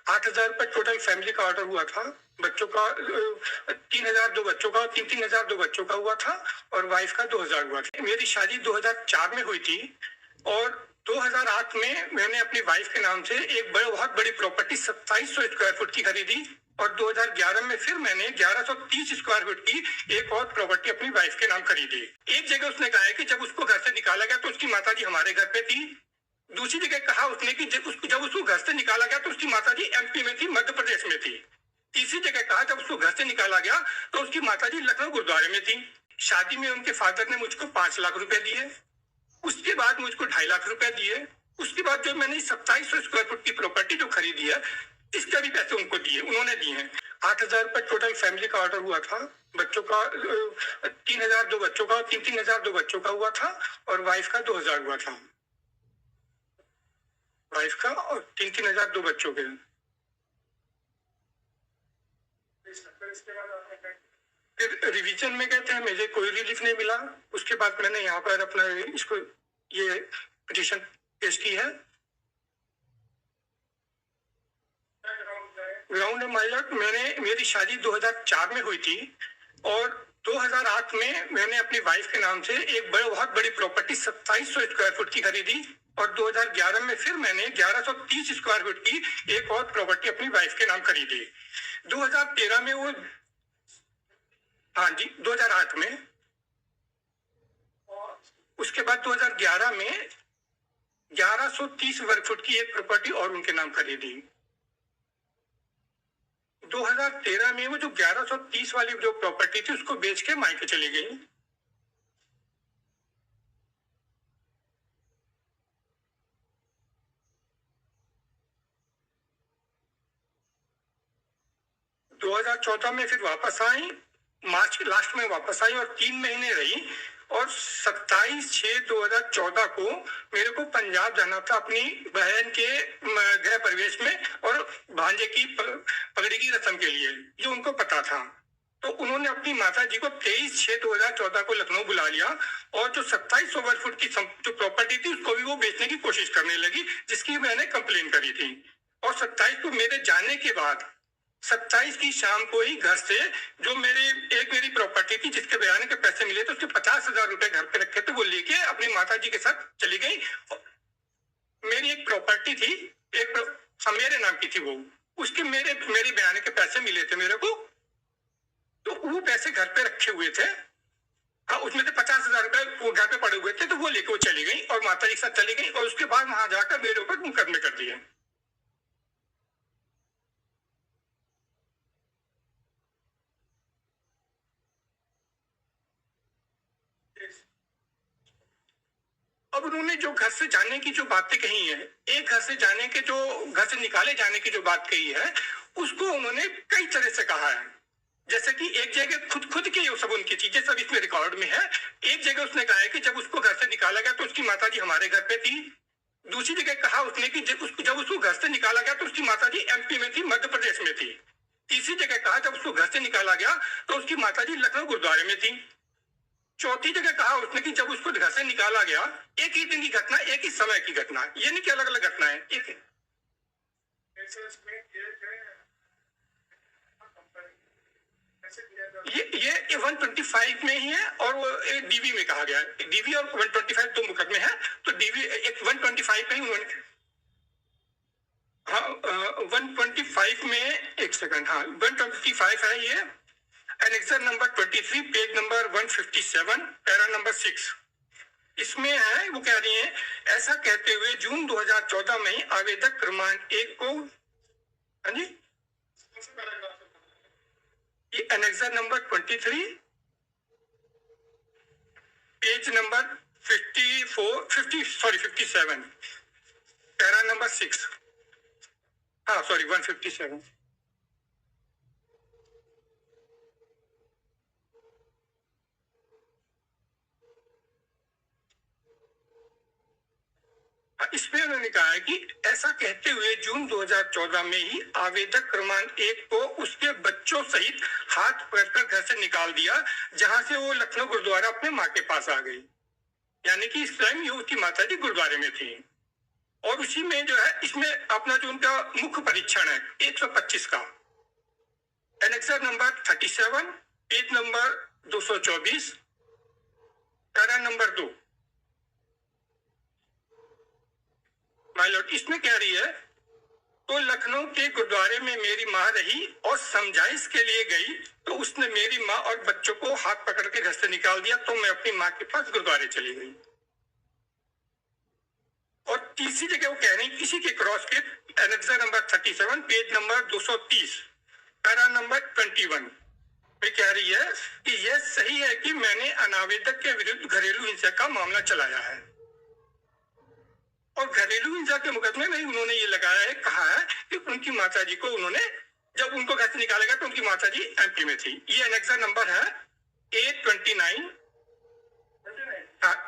8,000 रुपये total family का order हुआ था। बच्चों का 3,000 दो बच्चों का, 3,000 दो बच्चों का हुआ था और वाइफ का 2,000 हुआ था। मेरी शादी 2004 में हुई थी और 2008 में मैंने अपनी वाइफ के नाम से एक बहुत बड़ी प्रॉपर्टी 2700 स्क्वायर फुट की खरीदी और 2011 में फिर मैंने 1130 स्क्वायर फुट की एक और प्रॉपर्टी अपनी वाइफ के नाम खरीदी। एक जगह उसने कहा है कि जब उसको घर से निकाला गया तो उसकी माताजी हमारे घर पे थी। दूसरी जगह कहा उसने कि जब उसको घर से निकाला गया तो उसकी माताजी एमपी में थी, मध्य प्रदेश में थी। तीसरी जगह कहा जब उसको घर से निकाला गया तो उसकी माताजी लखनऊ गुरुद्वारे में थी। शादी में उनके फादर ने मुझको 5 लाख रुपए दिए, उसके बाद मुझको 2.5 लाख रुपए दिए। उसके बाद जो मैंने 2700 स्क्वायर फुट की प्रॉपर्टी जो खरीदी है, इसका भी पैसे उनको दिए, उन्होंने दिए हैं। 8,000 रुपये टोटल फैमिली का ऑर्डर हुआ था। बच्चों का 3,000 दो बच्चों का, 3,000 दो बच्चों का हुआ था और वाइफ का 2,000 हुआ था। वाइफ का और 3,000 दो बच्चों के। फिर रिवीजन में कहते हैं मुझे कोई रिलीफ नहीं मिला। उसके बाद मैंने यहाँ पर अपना इसको ये पिटीशन पेश की है। ग्राउंड माइलर मेरी शादी 2004 में हुई थी और 2008 में मैंने अपनी वाइफ के नाम से एक बहुत बड़ी प्रॉपर्टी 2700 स्क्वायर फुट की खरीदी और 2011 में फिर मैंने 1130 स्क्वायर फुट की एक और प्रॉपर्टी अपनी वाइफ के नाम खरीदी। 2013 में वो, हाँ जी, 2008 में। उसके बाद 2011 में 1130 वर्ग फुट की एक प्रॉपर्टी और उनके नाम खरीदी। 2013 में वो जो 1130 वाली जो प्रॉपर्टी थी उसको बेच के मायके चली गई। दो 2014 में फिर वापस आई, मार्च के लास्ट में वापस आई और 3 महीने रही और 27/6/2014 को मेरे को पंजाब जाना था अपनी बहन के गृह प्रवेश में और भांजे की पगड़ी की रस्म के लिए, जो उनको पता था। तो उन्होंने अपनी माता जी को 23/6/2014 को लखनऊ बुला लिया और जो 2700 वर्ग फुट की जो प्रॉपर्टी थी उसको भी वो बेचने की कोशिश करने लगी, जिसकी मैंने कंप्लेन करी थी। और 27 को मेरे जाने के बाद 27 की शाम को ही घर से जो मेरी प्रॉपर्टी थी जिसके बयान के पैसे मिले थे उसके 50,000 रुपए घर पे रखे थे, वो लेके अपनी माताजी के साथ चली गई। मेरी एक प्रॉपर्टी थी, मेरे नाम की थी, वो उसके मेरे बयान के पैसे मिले थे मेरे को, तो वो पैसे घर पे रखे हुए थे। हाँ, उसमें से 50,000 रुपए वो घर पे पड़े हुए थे, तो वो लेके वो चली गई और माताजी के साथ चली गई और उसके बाद वहां जाकर मेरे ऊपर मुकदमे कर दिए। अब उन्होंने जो घर से जाने की जो बातें कही है, एक घर से जाने के जो घर से निकाले जाने की जो बात कही है, उसको उन्होंने कई तरह से कहा है। जैसे कि एक जगह खुद की सब उनकी चीजें सब इसमें रिकॉर्ड में है। एक जगह उसने कहा है कि जब उसको घर से निकाला गया तो उसकी माताजी हमारे घर पे थी। दूसरी जगह कहा उसने कि जब उसको घर से निकाला गया तो उसकी माताजी एमपी में थी, मध्य प्रदेश में थी। तीसरी जगह कहा जब उसको घर से निकाला गया तो उसकी माताजी लखनऊ गुरुद्वारे में थी। चौथी जगह कहा उसने कि जब उसको घर से निकाला गया, एक ही दिन की घटना, एक ही समय की घटना, ये नहीं कि अलग अलग घटना है, एक ये 125 में ही है और वो डीवी में कहा गया है। डीवी और 125 दो मुकदमे हैं, तो डीवी एक 125 में ही उन्होंने, हाँ 125 में, एक सेकंड, हाँ 125 है ये, annexure number 23, page number 157, para number 6। इसमें है, वो कह रही है, ऐसा कहते हुए जून 2014 में ही आवेदक क्रमांक 1 को, हाँ जी, ये annexure number 23, page number 57, para number 6, हाँ सॉरी 157। इसमें उन्होंने कहा है कि ऐसा कहते हुए जून 2014 में ही आवेदक क्रमांक 1 को उसके बच्चों सहित हाथ पकड़कर घर से निकाल दिया, जहां से वो लखनऊ गुरुद्वारा अपने मां के पास आ गई। यानी कि इस टाइम ये उसकी माता जी गुरुद्वारे में थी। और उसी में जो है इसमें अपना जो उनका मुख्य परीक्षण है 125 का, annexure number 37, page number 224, para number 2। My lord, इसमें कह रही है, तो लखनऊ के गुरुद्वारे में मेरी माँ रही और समझाइश के लिए गई तो उसने मेरी माँ और बच्चों को हाथ पकड़ के घर से निकाल दिया, तो मैं अपनी माँ के पास गुरुद्वारे चली गई। और तीसरी जगह वो कह रही इसी के क्रॉस के annexure number 37, page number 230, para number 21 में कह रही है कि यह सही है कि मैंने अनावेदक के विरुद्ध घरेलू हिंसा का मामला चलाया है। और घरेलू हिंसा के मुकदमे में उन्होंने ये लगाया है, कहा है कि उनकी माता जी को उन्होंने जब उनको घर से निकालेगा तो उनकी माता जी एमपी में थी। ये एनेक्सर नंबर है A29,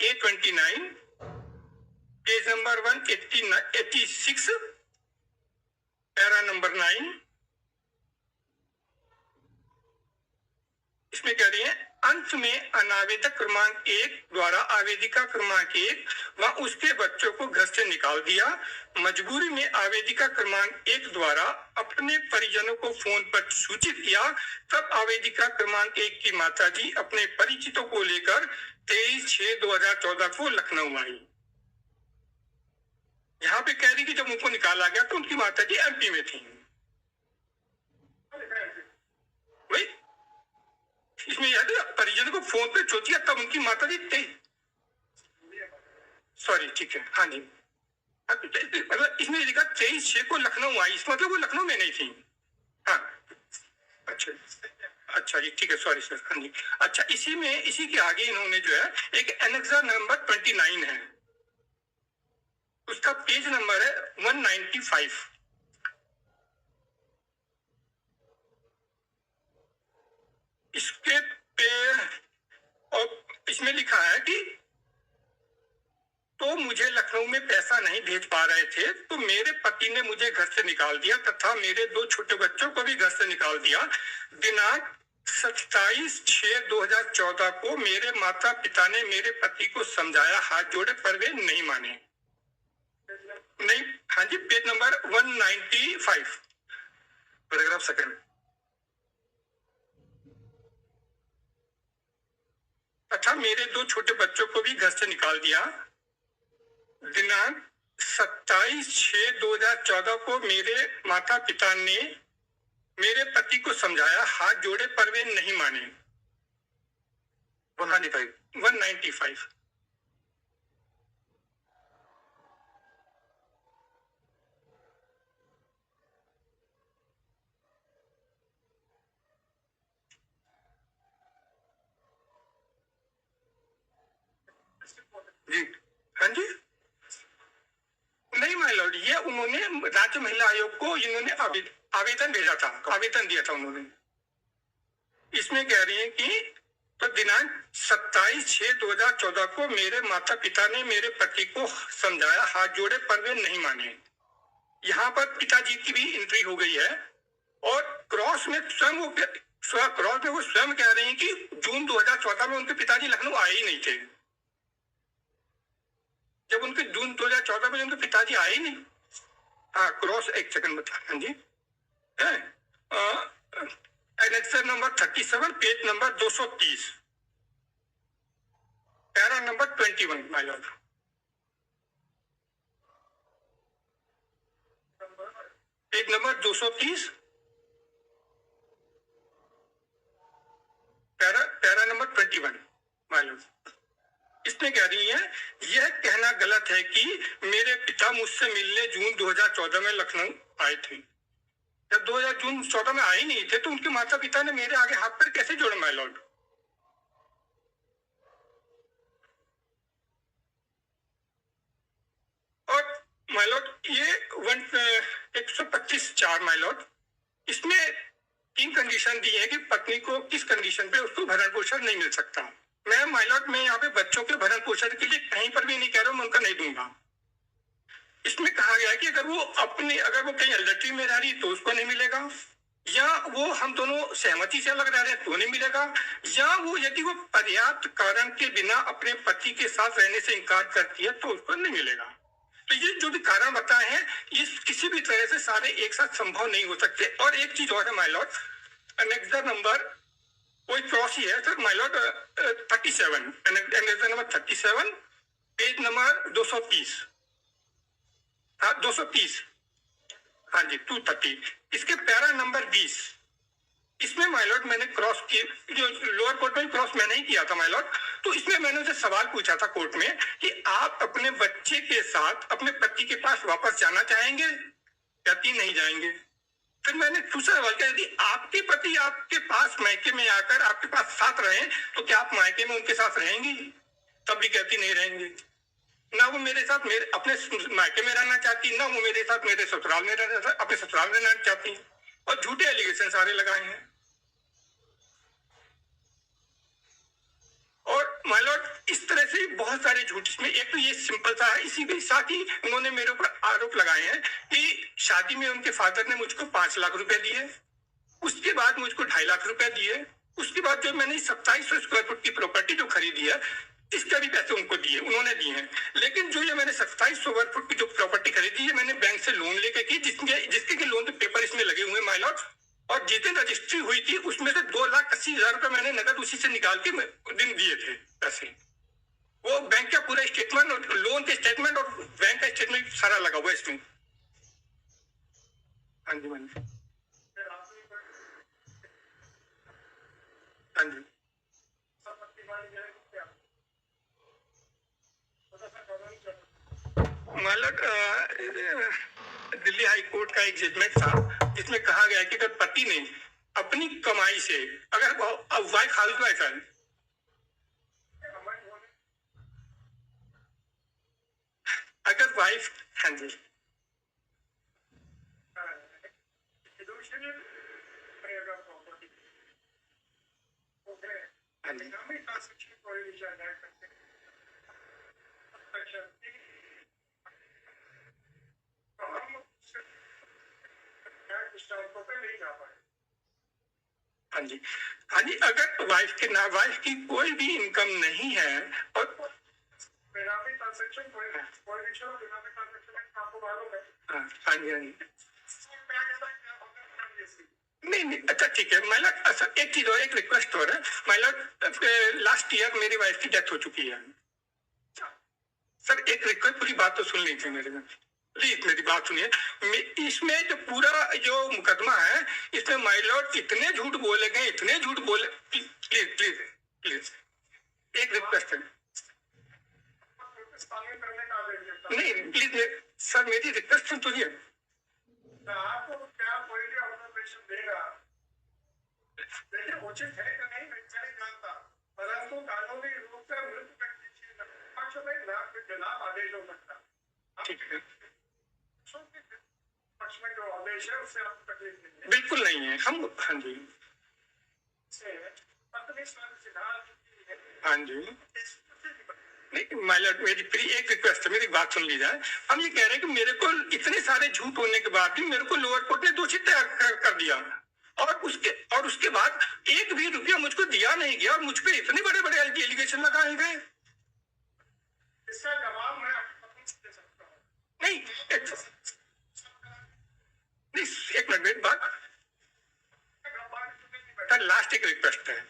A29, page number 186, para number 9। इसमें कह रही है, अंत में अनावेदक क्रमांक 1 द्वारा आवेदिका क्रमांक 1 व उसके बच्चों को घर से निकाल दिया। मजबूरी में आवेदिका क्रमांक 1 द्वारा अपने परिजनों को फोन पर सूचित किया, तब आवेदिका क्रमांक 1 की माताजी अपने परिचितों को लेकर 23/6/2014 को लखनऊ आई। यहाँ पे कह रही कि जब उनको निकाला गया तो उनकी माताजी एमपी में थी। वही इसमें याद है, परिजनों को फोन पे चोटिया तब उनकी माताजी थे। सॉरी, ठीक है, हाँ जी। मतलब इसमें लिखा 23/6 को लखनऊ आई, इस मतलब वो लखनऊ में नहीं थी। हाँ, अच्छा अच्छा जी, ठीक है, सॉरी सर, हाँ जी। अच्छा, इसी के आगे इन्होंने जो है एक एनेक्सर नंबर 29 है, उसका पेज नंबर है 195। इसके पे और इसमें लिखा है कि तो मुझे लखनऊ में पैसा नहीं भेज पा रहे थे तो मेरे पति ने मुझे घर से निकाल दिया तथा मेरे 2 छोटे बच्चों को भी घर से निकाल दिया। दिनांक 27/6/2014 को मेरे माता पिता ने मेरे पति को समझाया, हाथ जोड़े पर वे नहीं माने। नहीं, हाँ जी, पेज नंबर 195, पैराग्राफ सेकंड। तथा मेरे 2 छोटे बच्चों को भी घर से निकाल दिया। दिनांक 27/6/2014 को मेरे माता पिता ने मेरे पति को समझाया, हाथ जोड़े पर वे नहीं माने। 195। जी, हाँ जी, नहीं माय लॉर्ड, ये उन्होंने राज्य महिला आयोग को इन्होंने आवेदन भेजा था, आवेदन दिया था उन्होंने। इसमें कह रही है कि तो दिनांक 27/6/2014 को मेरे माता पिता ने मेरे पति को समझाया, हाथ जोड़े पर वे नहीं माने। यहाँ पर पिताजी की भी एंट्री हो गई है और क्रॉस में स्वयं वो स्वयं कह रहे हैं कि जून 2014 में उनके पिताजी लखनऊ आए ही नहीं थे। जब उनके जून 2014 में उनके पिताजी आए ही नहीं। हाँ, क्रॉस एक सेकंड बता, हाँ जी, annexure number 37, page number 230, para number 21 my lord. Page number 230, para number 21 my lord. इसमें कह रही है, यह कहना गलत है कि मेरे पिता मुझसे मिलने जून 2014 में लखनऊ आए थे। जब 2014 में आए नहीं थे तो उनके माता पिता ने मेरे आगे हाथ पर कैसे जोड़े माय लॉर्ड? और माय लॉर्ड ये 125/4 माय लॉर्ड, इसमें 3 कंडीशन दी है कि पत्नी को किस कंडीशन पे उसको भरण पोषण नहीं मिल सकता। मैं माय लॉर्ड, मैं यहाँ पे बच्चों के भरण पोषण के लिए कहीं पर भी नहीं कह रहा हूँ मैं उनका नहीं दूंगा। इसमें कहा गया है कि अगर वो कहीं अडल्ट्री में रह रही तो उसको नहीं मिलेगा, या वो हम दोनों सहमति से अलग रह रहे हैं तो नहीं मिलेगा, या यदि वो पर्याप्त कारण के बिना अपने पति के साथ रहने से इनकार करती है तो उसको नहीं मिलेगा। तो ये जो भी कारण बताए हैं, ये किसी भी तरह से सारे एक साथ संभव नहीं हो सकते। और एक चीज और है माय लॉर्ड, अनेक्सर नंबर कोई क्रॉस ही है sir my Lord, 37, annexure number 37, page number 230, हाँ 230, हाँ जी 230, इसके पैरा नंबर 20, इसमें माय लॉर्ड मैंने क्रॉस की, जो लोअर कोर्ट में क्रॉस मैंने ही किया था माय लॉर्ड, तो इसमें मैंने उनसे सवाल पूछा था कोर्ट में कि आप अपने बच्चे के साथ अपने पति के पास वापस जाना चाहेंगे या कि नहीं जाएंगे। फिर मैंने दूसरा सवाल किया, यदि आपके पति आपके पास मायके में आकर आपके पास साथ रहे तो क्या आप मायके में उनके साथ रहेंगी? तब भी कहती नहीं रहेंगे। ना वो मेरे साथ मेरे अपने मायके में रहना चाहती, ना वो मेरे साथ मेरे ससुराल में रहना, अपने ससुराल में रहना चाहती, और झूठे एलिगेशन सारे लगाए हैं। और माय लॉर्ड इस तरह से बहुत सारे झूठ, इसमें एक तो ये सिंपल सा है, इसी के साथ ही उन्होंने मेरे ऊपर आरोप लगाए हैं कि शादी में उनके फादर ने मुझको 5 लाख रुपए दिए, उसके बाद मुझको 2.5 लाख रुपए दिए, उसके बाद जो मैंने 2700 स्क्वायर फुट की प्रॉपर्टी जो खरीदी है, इसका भी पैसे उनको दिए, उन्होंने दिए हैं। लेकिन जो ये मैंने 2700 स्क्वायर फुट की जो प्रॉपर्टी खरीदी है, मैंने बैंक से लोन लेके की, जिसके लोन के पेपर इसमें लगे हुए माय लॉर्ड, और जिस दिन रजिस्ट्री हुई थी उसमें से 2,80,000 रुपए मैंने नगद उसी से निकाल के दिन दिए थे पैसे। वो बैंक का पूरा स्टेटमेंट और लोन के स्टेटमेंट और बैंक का स्टेटमेंट सारा लगा हुआ है इसमें। हाँ जी मैंने, हाँ जी मालक, दिल्ली हाई कोर्ट का एक जजमेंट था जिसमें कहा गया कि अगर पति ने अपनी कमाई से, अगर वाइफ हाउस वाइफ है, अगर वाइफ, हाँ जी हाँ जी हाँ जी हाँ जी, अगर वाइफ के ना, वाइफ की कोई भी इनकम नहीं है और हाँ जी हाँ जी, नहीं नहीं, अच्छा ठीक है माय लॉर्ड, अच्छा एक चीज और, एक रिक्वेस्ट और है माय लॉर्ड, लास्ट ईयर मेरी वाइफ की डेथ हो चुकी है सर, एक रिक्वेस्ट, पूरी बात तो सुन लीजिए मेरे में, प्लीज मेरी बात सुनिए। इसमें जो पूरा जो मुकदमा है, इसमें माय लॉर्ड इतने झूठ बोले गए, इतने झूठ बोले, प्लीज प्लीज प्लीज एक रिक्वेस्ट है, नहीं प्लीज सर मेरी रिक्वेस्ट सुन सुनिए। आपको क्या पॉजिटिव ऑब्जर्वेशन देगा, देखिए उचित है कि नहीं मैं नहीं जानता, परंतु कानूनी रूप से मृत व्यक्ति के पक्ष में लाभ के खिलाफ आदेश हो सकता। ठीक है, पक्ष में जो आदेश है उससे आपको तकलीफ नहीं है? बिल्कुल नहीं है, हम हाँ जी हाँ जी नहीं माय लॉर्ड, मेरी प्री एक रिक्वेस्ट है, मेरी बात सुन ली जाए। हम ये कह रहे हैं कि मेरे को इतने सारे झूठ होने के बाद भी मेरे को लोअर कोर्ट ने दोषी तैयार कर दिया, और उसके बाद एक भी रुपया मुझको दिया नहीं गया, और मुझ पे इतने बड़े बड़े एलिगेशन लगाए गए। इसका जवाब मैं दे सकता हूँ। नहीं एक मिनट बात, लास्ट एक रिक्वेस्ट है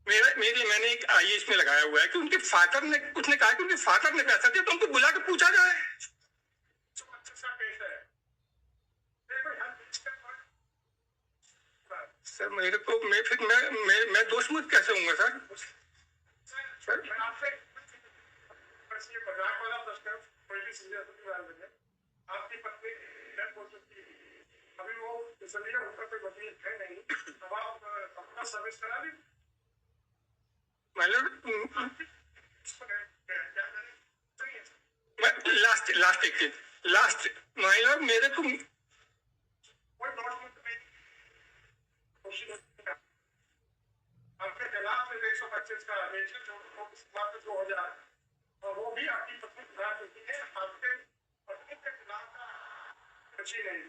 मैंने एक आईएएस में लगाया हुआ है कि उनके फादर ने, उसने कहा कि उनके फादर ने पैसा दिया, तो उनको बुला के पूछा जाए। सर मेरे को मैं दोष मुक्त कैसे होऊंगा सर? मैं आपसे बस ये मजाक वाला प्रश्न, आपकी पत्नी हो चुकी है, अभी वो इसलिए उनका कोई वकील है नहीं, अब आप अपना सर्विस करा दी लास्ट माय लॉर्ड, मेरे को आपके खिलाफ 125 का आदेश है, जो हो जाए, और वो भी आपकी पत्नी खिलाफ होती है, आपके पत्नी के खिलाफ बची नहीं,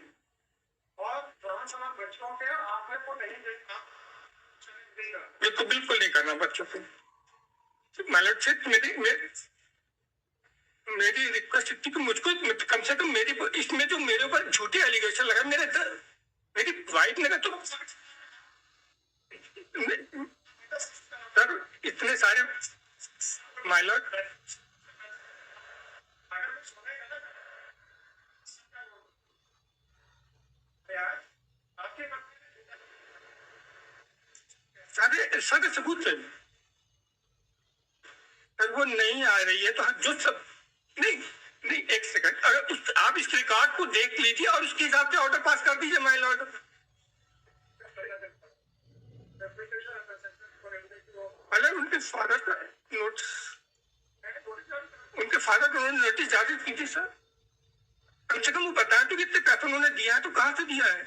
और जवान समान बच्चों के आपने को नहीं देखना, बिल्कुल नहीं करना बच्चों को। मेरी रिक्वेस्ट थी कि मुझको कम से कम मेरी इसमें जो मेरे ऊपर झूठे एलिगेशन लगा, मेरी वाइफ ने तो सर इतने सारे माय लॉर्ड, सारे सारे सबूत है सर, वो नहीं आ रही है तो जो सब नहीं नहीं, एक सेकंड, अगर आप इस रिकॉर्ड को देख लीजिए और उसके हिसाब से ऑर्डर पास कर दीजिए माय लॉर्ड। मतलब उनके फादर का नोटिस, उनके फादर को उन्होंने नोटिस जारी की थी सर। कम से कम वो बताएं तो कितने पैसे उन्होंने दिया है, तो कहाँ से दिया है।